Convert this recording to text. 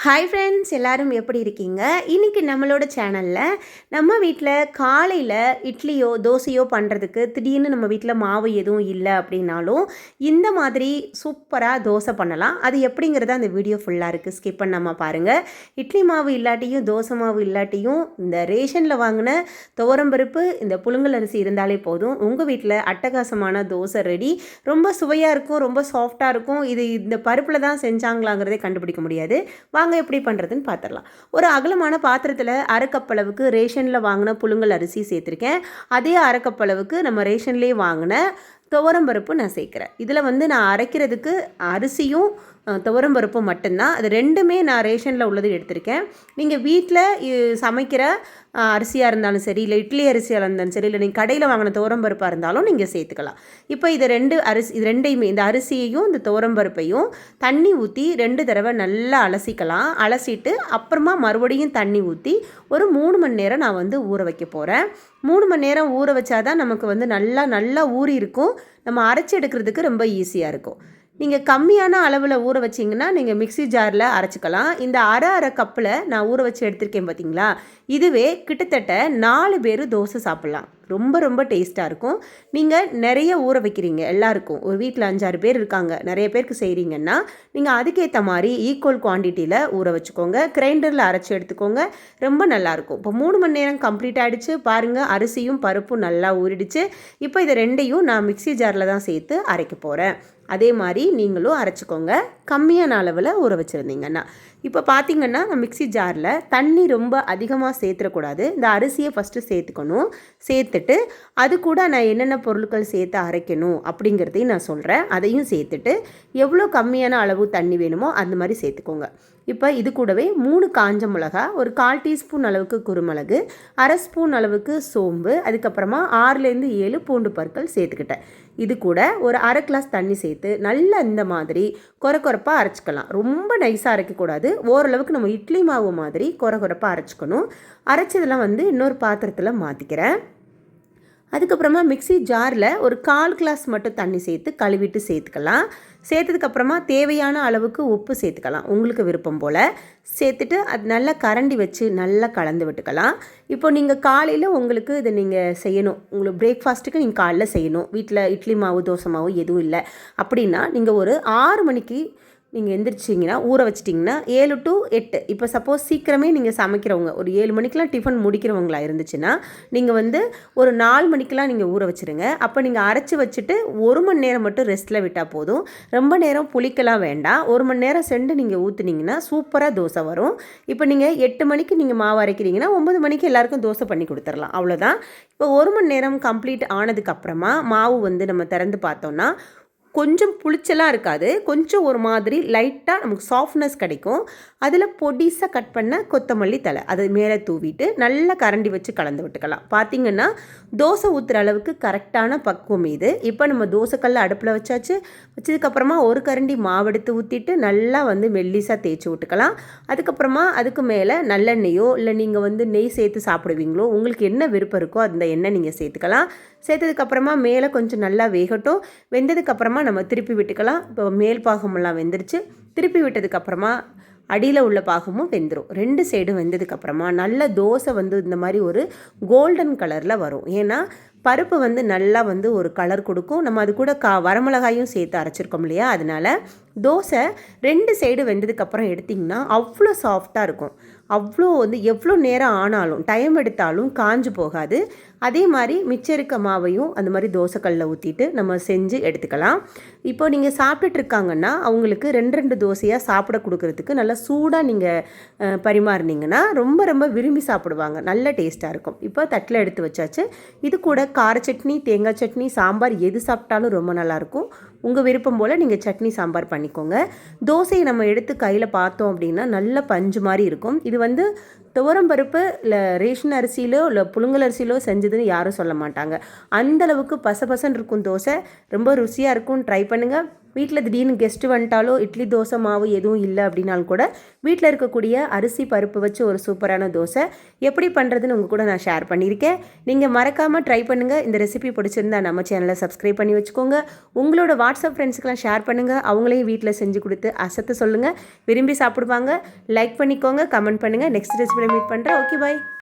Hi friends, எல்லாரும் எப்படி இருக்கீங்க? இன்றைக்கி நம்மளோட சேனலில் நம்ம வீட்டில் காலையில் இட்லியோ தோசையோ பண்ணுறதுக்கு திடீர்னு நம்ம வீட்டில் மாவு எதுவும் இல்லை அப்படின்னாலும் இந்த மாதிரி சூப்பராக தோசை பண்ணலாம். அது எப்படிங்கிறத அந்த வீடியோ ஃபுல்லாக இருக்குது, ஸ்கிப் பண்ணாமல் பாருங்கள். இட்லி மாவு இல்லாட்டியும் தோசை மாவு இல்லாட்டியும் இந்த ரேஷனில் வாங்கின துவரம்பருப்பு, இந்த புழுங்கல் அரிசி இருந்தாலே போதும், உங்கள் வீட்டில் அட்டகாசமான தோசை ரெடி. ரொம்ப சுவையாக இருக்கும், ரொம்ப சாஃப்டாக இருக்கும். இது இந்த பருப்பில் தான் செஞ்சாங்களாங்கிறதே கண்டுபிடிக்க முடியாது. வாங்க எப்படி பண்ணுறதுன்னு பார்த்துடலாம். ஒரு அகலமான பாத்திரத்தில் அரைக்கப்பளவுக்கு ரேஷனில் வாங்கின புழுங்கல் அரிசி சேர்த்துருக்கேன். அதே அரைக்கப்பளவுக்கு நம்ம ரேஷன்லேயே வாங்கின துவரம்பருப்பு நான் சேர்க்குறேன். இதில் நான் அரைக்கிறதுக்கு அரிசியும் துவரம்பருப்பும் மட்டும்தான். அது ரெண்டுமே நான் ரேஷனில் உள்ளது எடுத்திருக்கேன். நீங்கள் வீட்டில் சமைக்கிற அரிசியாக இருந்தாலும் சரி, இல்லை இட்லி அரிசியாக இருந்தாலும் சரி, இல்லை நீங்கள் கடையில் வாங்கின துவரம்பருப்பாக இருந்தாலும் நீங்கள் சேர்த்துக்கலாம். இப்போ இது ரெண்டையுமே, இந்த அரிசியையும் இந்த துவரம்பருப்பையும் தண்ணி ஊற்றி 2 தடவை நல்லா அலசிக்கலாம். அலசிட்டு அப்புறமா மறுபடியும் தண்ணி ஊற்றி ஒரு 3 மணி நேரம் நான் ஊற வைக்க போகிறேன். 3 மணி நேரம் ஊற வச்சாதான் நமக்கு நல்லா ஊறி இருக்கும். நம்ம அரைச்சி எடுக்கிறதுக்கு ரொம்ப ஈஸியாக இருக்கும். நீங்கள் கம்மியான அளவில் ஊற வச்சிங்கன்னா நீங்கள் மிக்ஸி ஜாரில் அரைச்சிக்கலாம். இந்த அரை கப்பில் நான் ஊற வச்சு எடுத்திருக்கேன் பார்த்தீங்களா, இதுவே கிட்டத்தட்ட 4 பேர் தோசை சாப்பிட்லாம். ரொம்ப டேஸ்ட்டாக இருக்கும். நீங்கள் நிறைய ஊற வைக்கிறீங்க, எல்லாருக்கும் ஒரு வீட்டில் 5-6 பேர் இருக்காங்க, நிறைய பேருக்கு செய்கிறீங்கன்னா நீங்கள் அதுக்கேற்ற மாதிரி ஈக்குவல் குவான்டிட்டியில் ஊற வச்சுக்கோங்க. கிரைண்டரில் அரைச்சி எடுத்துக்கோங்க, ரொம்ப நல்லாயிருக்கும். இப்போ 3 மணி நேரம் கம்ப்ளீட் ஆகிடுச்சு பாருங்கள். அரிசியும் பருப்பும் நல்லா ஊறிடுச்சு. இப்போ இது ரெண்டையும் நான் மிக்ஸி ஜாரில் தான் சேர்த்து அரைக்க போகிறேன். அதே மாதிரி நீங்களும் அரைச்சிக்கோங்க, கம்மியான அளவில் ஊற வச்சுருந்தீங்கன்னா. இப்போ பார்த்திங்கன்னா நான் மிக்ஸி ஜாரில் தண்ணி ரொம்ப அதிகமாக சேர்த்துடக்கூடாது. இந்த அரிசியை ஃபஸ்ட்டு சேர்த்துக்கணும். சேர்த்துட்டு அது கூட நான் என்னென்ன பொருட்கள் சேர்த்து அரைக்கணும் அப்படிங்கிறதையும் நான் சொல்கிறேன். அதையும் சேர்த்துட்டு எவ்வளோ கம்மியான அளவு தண்ணி வேணுமோ அந்த மாதிரி சேர்த்துக்கோங்க. இப்போ இது கூடவே 3 காஞ்ச மிளகா, ஒரு 1/4 டீஸ்பூன் அளவுக்கு குருமிளகு, அரை ஸ்பூன் அளவுக்கு சோம்பு, அதுக்கப்புறமா 6லேருந்து 7 பூண்டு பற்கள் சேர்த்துக்கிட்டேன். இது கூட ஒரு அரை கிளாஸ் தண்ணி சேர்த்து நல்லா இந்த மாதிரி கொரப்பாக அரைச்சிக்கலாம். ரொம்ப நைஸாக அரைக்கக்கூடாது, ஓரளவுக்கு நம்ம இட்லி மாவு மாதிரி கொரப்பாக அரைச்சிக்கணும். அரைச்சதெல்லாம் இன்னொரு பாத்திரத்தில் மாற்றிக்கிறேன். அதுக்கப்புறமா மிக்ஸி ஜாரில் ஒரு 1/4 கிளாஸ் மட்டும் தண்ணி சேர்த்து கழுவிட்டு சேர்த்துக்கலாம். சேர்த்ததுக்கப்புறமா தேவையான அளவுக்கு உப்பு சேர்த்துக்கலாம், உங்களுக்கு விருப்பம் போல் சேர்த்துட்டு அது நல்லா கரண்டி வச்சு நல்லா கலந்து விட்டுக்கலாம். இப்போ நீங்கள் காலையில் உங்களுக்கு இதை நீங்கள் செய்யணும், உங்களுக்கு பிரேக்ஃபாஸ்ட்டுக்கு நீங்கள் காலையில் செய்யணும், வீட்டில் இட்லி மாவு தோசை மாவு எதுவும் இல்லை அப்படின்னா நீங்கள் ஒரு 6 மணிக்கு நீங்கள் எந்திரிச்சிங்கன்னா ஊற வச்சிட்டிங்கன்னா 7 to 8, இப்போ சப்போஸ் சீக்கிரமே நீங்கள் சமைக்கிறவங்க ஒரு 7 மணிக்கெலாம் டிஃபன் முடிக்கிறவங்களா இருந்துச்சுன்னா நீங்கள் ஒரு 4 மணிக்கெலாம் நீங்கள் ஊற வச்சுருங்க. அப்போ நீங்கள் அரைச்சி வச்சுட்டு 1 மணி நேரம் மட்டும் ரெஸ்ட்டில் விட்டால் போதும். ரொம்ப நேரம் புளிக்கலாம் வேண்டாம். 1 மணி நேரம் சென்று நீங்கள் ஊற்றுனீங்கன்னா சூப்பராக தோசை வரும். இப்போ நீங்கள் 8 மணிக்கு நீங்கள் மாவு அரைக்கிறீங்கன்னா 9 மணிக்கு எல்லாருக்கும் தோசை பண்ணி கொடுத்துடலாம், அவ்வளோதான். இப்போ 1 மணி நேரம் கம்ப்ளீட் ஆனதுக்கப்புறமா மாவு நம்ம திறந்து பார்த்தோன்னா கொஞ்சம் புளிச்செல்லாம் இருக்காது, கொஞ்சம் ஒரு மாதிரி லைட்டாக நமக்கு சாஃப்ட்னஸ் கிடைக்கும். அதில் பொடிசாக கட் பண்ண கொத்தமல்லி தழை அது மேலே தூவிட்டு நல்லா கரண்டி வச்சு கலந்து விட்டுக்கலாம். பார்த்திங்கன்னா தோசை ஊற்றுற அளவுக்கு கரெக்டான பக்குவம் இது. இப்போ நம்ம தோசைக்கல்ல அடுப்பில் வச்சதுக்கப்புறமா ஒரு கரண்டி மாவு எடுத்து ஊற்றிட்டு நல்லா மெல்லிசாக தேய்ச்சி விட்டுக்கலாம். அதுக்கப்புறமா அதுக்கு மேலே நல்லெண்ணெயோ இல்லை நீங்கள் நெய் சேர்த்து சாப்பிடுவீங்களோ, உங்களுக்கு என்ன விருப்பம் இருக்கோ அந்த எண்ணெய் நீங்கள் சேர்த்துக்கலாம். சேர்த்ததுக்கப்புறமா மேலே கொஞ்சம் நல்லா வேகட்டும். வெந்ததுக்கப்புறமா நம்ம திருப்பி விட்டுக்கலாம். இப்போ மேல் பாகமெல்லாம் வெந்துருச்சு. திருப்பி விட்டதுக்கப்புறமா அடியில் உள்ள பாகமும் வெந்துடும். 2 சைடும் வெந்ததுக்கப்புறமா நல்ல தோசை இந்த மாதிரி ஒரு கோல்டன் கலரில் வரும். ஏன்னா பருப்பு நல்லா ஒரு கலர் கொடுக்கும். நம்ம அது கூட வரமிளகாயும் சேர்த்து அரைச்சிருக்கோம் இல்லையா, அதனால் தோசை 2 சைடு வெந்ததுக்கப்புறம் எடுத்திங்கன்னா அவ்வளோ சாஃப்டாக இருக்கும். அவ்வளோ எவ்வளோ நேரம் ஆனாலும் டைம் எடுத்தாலும் காஞ்சு போகாது. அதே மாதிரி மிச்சம் இருக்க மாவையும் அந்த மாதிரி தோசைக்கல்லில் ஊற்றிட்டு நம்ம செஞ்சு எடுத்துக்கலாம். இப்போ நீங்கள் சாப்பிட்டுட்ருக்காங்கன்னா அவங்களுக்கு 2 தோசையாக சாப்பிட கொடுக்கறதுக்கு நல்லா சூடாக நீங்கள் பரிமாறினீங்கன்னா ரொம்ப விரும்பி சாப்பிடுவாங்க, நல்ல டேஸ்ட்டாக இருக்கும். இப்போ தட்டில் எடுத்து வச்சாச்சு. இது கூட கார சட்னி, தேங்காய் சட்னி, சாம்பார் எது சாப்பிட்டாலும் ரொம்ப நல்லாயிருக்கும். உங்கள் விருப்பம் போல் நீங்கள் சட்னி சாம்பார் பண்ணிக்கோங்க. தோசையை நம்ம எடுத்து கையில் பார்த்தோம் அப்படின்னா நல்ல பஞ்சு மாதிரி இருக்கும். இது துவரம்பருப்பு இல்லை ரேஷன் அரிசியிலோ இல்லை புழுங்கல் அரிசியிலோ செஞ்சதுன்னு யாரும் சொல்ல மாட்டாங்க. அந்தளவுக்கு பசபசன்னு இருக்கும் தோசை, ரொம்ப ருசியாக இருக்கும். ட்ரை பண்ணுங்கள். வீட்டில் திடீர்னு கெஸ்ட்டு வந்துட்டாலோ இட்லி தோசை மாவு எதுவும் இல்லை அப்படின்னாலும் கூட வீட்டில் இருக்கக்கூடிய அரிசி பருப்பு வச்சு ஒரு சூப்பரான தோசை எப்படி பண்ணுறதுன்னு உங்கள் கூட நான் ஷேர் பண்ணியிருக்கேன். நீங்கள் மறக்காமல் ட்ரை பண்ணுங்கள். இந்த ரெசிபி பிடிச்சிருந்தா நம்ம சேனலை சப்ஸ்கிரைப் பண்ணி வச்சுக்கோங்க. உங்களோட வாட்ஸ்அப் ஃப்ரெண்ட்ஸ்க்கெலாம் ஷேர் பண்ணுங்கள். அவங்களையும் வீட்டில் செஞ்சு கொடுத்து அசத்த சொல்லுங்கள். விரும்பி சாப்பிடுவாங்க. லைக் பண்ணிக்கோங்க, கமெண்ட் பண்ணுங்கள். நெக்ஸ்ட் ரெசிபியில் மீட் பண்ணுறேன். ஓகே, பாய்.